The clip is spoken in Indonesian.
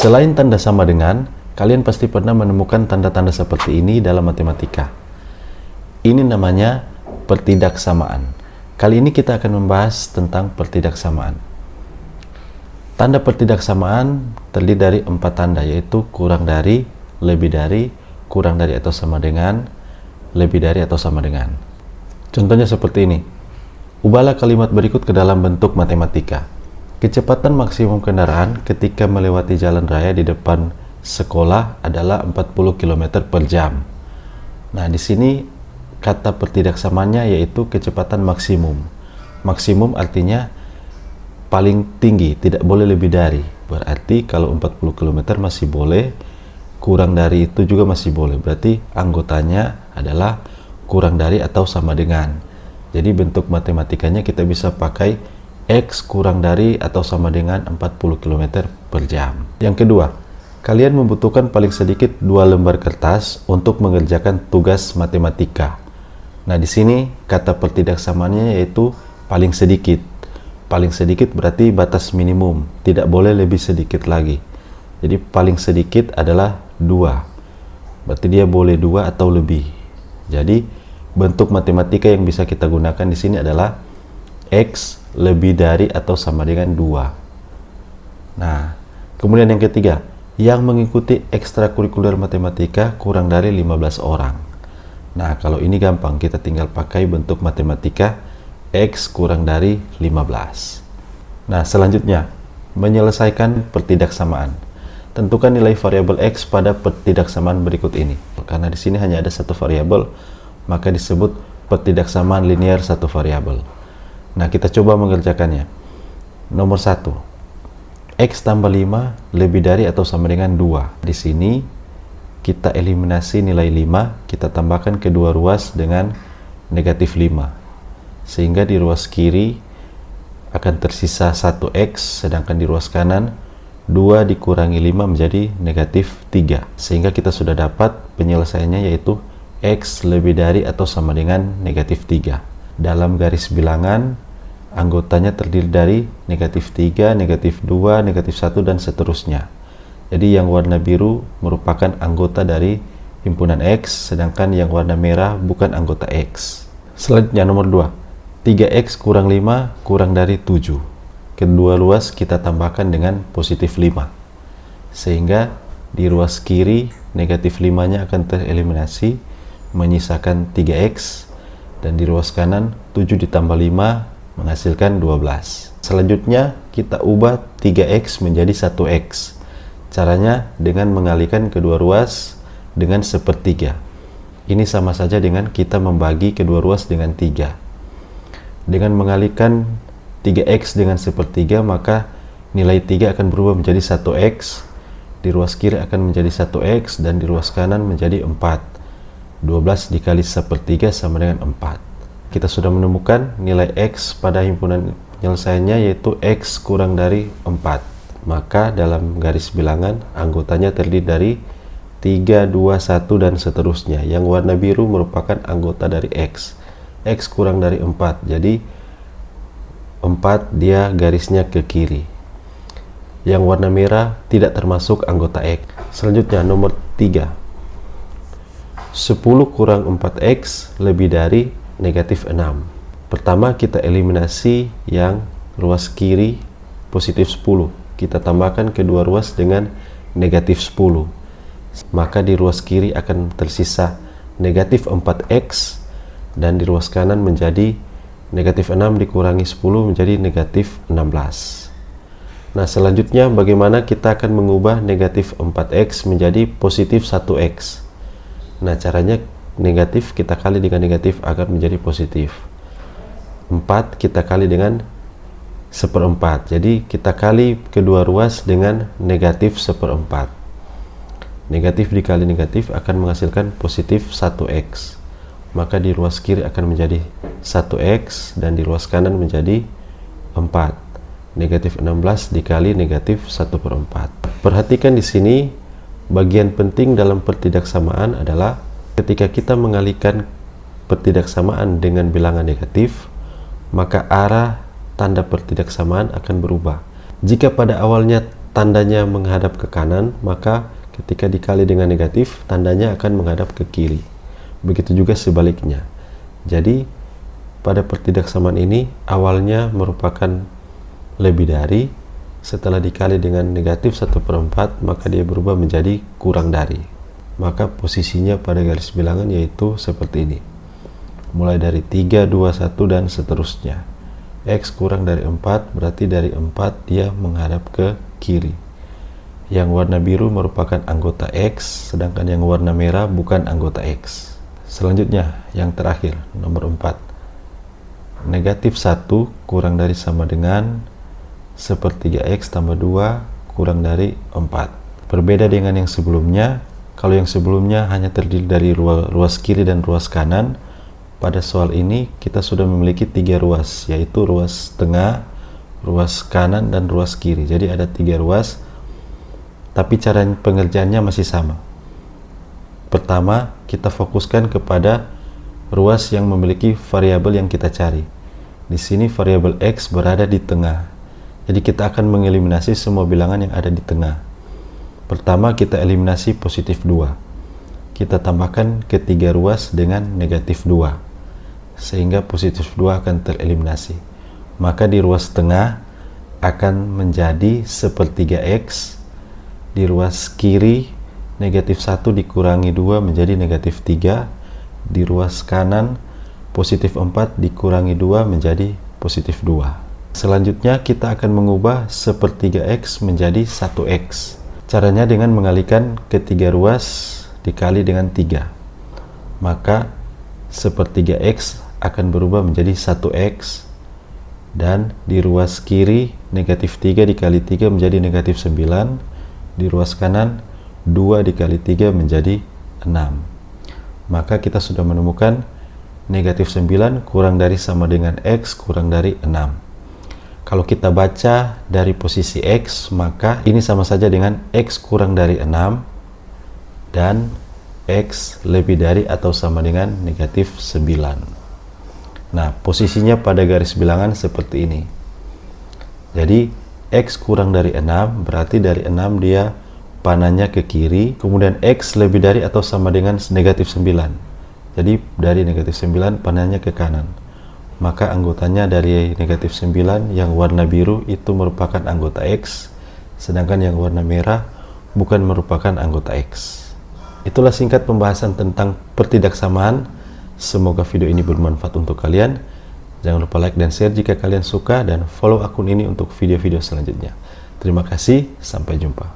Selain tanda sama dengan, kalian pasti pernah menemukan tanda-tanda seperti ini dalam matematika. Ini namanya pertidaksamaan. Kali ini kita akan membahas tentang pertidaksamaan. Tanda pertidaksamaan terdiri dari 4 tanda, yaitu kurang dari, lebih dari, kurang dari atau sama dengan, lebih dari atau sama dengan. Contohnya seperti ini. Ubahlah kalimat berikut ke dalam bentuk matematika. Kecepatan maksimum kendaraan ketika melewati jalan raya di depan sekolah adalah 40 km per jam. Nah, di sini kata pertidaksamaannya yaitu kecepatan maksimum. Maksimum artinya paling tinggi, tidak boleh lebih dari. Berarti kalau 40 km masih boleh, kurang dari itu juga masih boleh. Berarti anggotanya adalah kurang dari atau sama dengan. Jadi bentuk matematikanya kita bisa pakai X kurang dari atau sama dengan 40 km per jam. Yang kedua, kalian membutuhkan paling sedikit 2 lembar kertas untuk mengerjakan tugas matematika. Nah, di sini kata pertidaksamaannya yaitu paling sedikit. Paling sedikit berarti batas minimum, tidak boleh lebih sedikit lagi. Jadi paling sedikit adalah 2. Berarti dia boleh 2 atau lebih. Jadi bentuk matematika yang bisa kita gunakan di sini adalah X lebih dari atau sama dengan 2. Nah, kemudian yang ketiga, yang mengikuti ekstrakurikuler matematika kurang dari 15 orang. Nah, kalau ini gampang, kita tinggal pakai bentuk matematika X kurang dari 15. Nah, selanjutnya, menyelesaikan pertidaksamaan. Tentukan nilai variabel X pada pertidaksamaan berikut ini. Karena di sini hanya ada satu variabel, maka disebut pertidaksamaan linear satu variabel. Nah, kita coba mengerjakannya. Nomor 1. X tambah 5 lebih dari atau sama dengan 2. Di sini kita eliminasi nilai 5, kita tambahkan kedua ruas dengan negatif 5. Sehingga di ruas kiri akan tersisa 1X, sedangkan di ruas kanan 2 dikurangi 5 menjadi negatif 3. Sehingga kita sudah dapat penyelesaiannya yaitu X lebih dari atau sama dengan negatif 3. Dalam garis bilangan, anggotanya terdiri dari negatif 3, negatif 2, negatif 1, dan seterusnya. Jadi yang warna biru merupakan anggota dari himpunan X, sedangkan yang warna merah bukan anggota X. Selanjutnya nomor 2. 3X kurang 5 kurang dari 7. Kedua ruas kita tambahkan dengan positif 5. Sehingga di ruas kiri negatif 5-nya akan tereliminasi, menyisakan 3X. Dan di ruas kanan 7 ditambah 5 menghasilkan 12. Selanjutnya kita ubah 3X menjadi 1X. Caranya dengan mengalihkan kedua ruas dengan sepertiga. Ini sama saja dengan kita membagi kedua ruas dengan 3. Dengan mengalihkan 3X dengan sepertiga, maka nilai 3 akan berubah menjadi 1X. Di ruas kiri akan menjadi 1X dan di ruas kanan menjadi 4. 12 dikali sepertiga sama dengan 4. Kita sudah menemukan nilai X pada himpunan penyelesaiannya yaitu X kurang dari 4. Maka dalam garis bilangan anggotanya terdiri dari 3, 2, 1, dan seterusnya. Yang warna biru merupakan anggota dari X. X kurang dari 4. Jadi 4 dia garisnya ke kiri. Yang warna merah tidak termasuk anggota X. Selanjutnya nomor 3. 10 kurang 4X lebih dari negatif 6. Pertama kita eliminasi yang ruas kiri positif 10. Kita tambahkan kedua ruas dengan negatif 10. Maka di ruas kiri akan tersisa negatif 4X dan di ruas kanan menjadi negatif 6 dikurangi 10 menjadi negatif 16. Nah, selanjutnya bagaimana kita akan mengubah negatif 4X menjadi positif 1X. Nah, caranya negatif kita kali dengan negatif agar menjadi positif. 4 kita kali dengan 1/4. Jadi kita kali kedua ruas dengan negatif 1/4. Negatif dikali negatif akan menghasilkan positif 1X. Maka di ruas kiri akan menjadi 1X dan di ruas kanan menjadi 4. Negatif 16 dikali negatif 1/4. Perhatikan di sini. Bagian penting dalam pertidaksamaan adalah ketika kita mengalihkan pertidaksamaan dengan bilangan negatif, maka arah tanda pertidaksamaan akan berubah. Jika pada awalnya tandanya menghadap ke kanan, maka ketika dikali dengan negatif, tandanya akan menghadap ke kiri. Begitu juga sebaliknya. Jadi, pada pertidaksamaan ini, awalnya merupakan lebih dari, setelah dikali dengan negatif 1/4, maka dia berubah menjadi kurang dari. Maka posisinya pada garis bilangan yaitu seperti ini. Mulai dari 3, 2, 1, dan seterusnya. X kurang dari 4, berarti dari 4 dia menghadap ke kiri. Yang warna biru merupakan anggota X, sedangkan yang warna merah bukan anggota X. Selanjutnya, yang terakhir, nomor 4. Negatif 1 kurang dari sama dengan sepertiga X tambah 2 kurang dari 4. Berbeda dengan yang sebelumnya. Kalau yang sebelumnya hanya terdiri dari ruas kiri dan ruas kanan, pada soal ini kita sudah memiliki 3 ruas, yaitu ruas tengah, ruas kanan, dan ruas kiri. Jadi ada 3 ruas, tapi cara pengerjaannya masih sama. Pertama, kita fokuskan kepada ruas yang memiliki variabel yang kita cari. Di sini variabel X berada di tengah. Jadi kita akan mengeliminasi semua bilangan yang ada di tengah. Pertama, kita eliminasi positif 2. Kita tambahkan ketiga ruas dengan negatif 2. Sehingga positif 2 akan tereliminasi. Maka di ruas tengah akan menjadi sepertiga X. Di ruas kiri, negatif 1 dikurangi 2 menjadi negatif 3. Di ruas kanan, positif 4 dikurangi 2 menjadi positif 2. Selanjutnya kita akan mengubah sepertiga X menjadi 1X. Caranya dengan mengalihkan ketiga ruas dikali dengan 3. Maka sepertiga X akan berubah menjadi 1X, dan di ruas kiri negatif 3 dikali 3 menjadi negatif 9. Di ruas kanan 2 dikali 3 menjadi 6. Maka kita sudah menemukan negatif 9 kurang dari sama dengan X kurang dari 6. Kalau kita baca dari posisi X, maka ini sama saja dengan X kurang dari 6 dan X lebih dari atau sama dengan negatif 9. Nah, posisinya pada garis bilangan seperti ini. Jadi, X kurang dari 6, berarti dari 6 dia panahnya ke kiri, kemudian X lebih dari atau sama dengan negatif 9. Jadi, dari negatif 9 panahnya ke kanan. Maka anggotanya dari negatif 9 yang warna biru itu merupakan anggota X, sedangkan yang warna merah bukan merupakan anggota X. Itulah singkat pembahasan tentang pertidaksamaan. Semoga video ini bermanfaat untuk kalian. Jangan lupa like dan share jika kalian suka, dan follow akun ini untuk video-video selanjutnya. Terima kasih, sampai jumpa.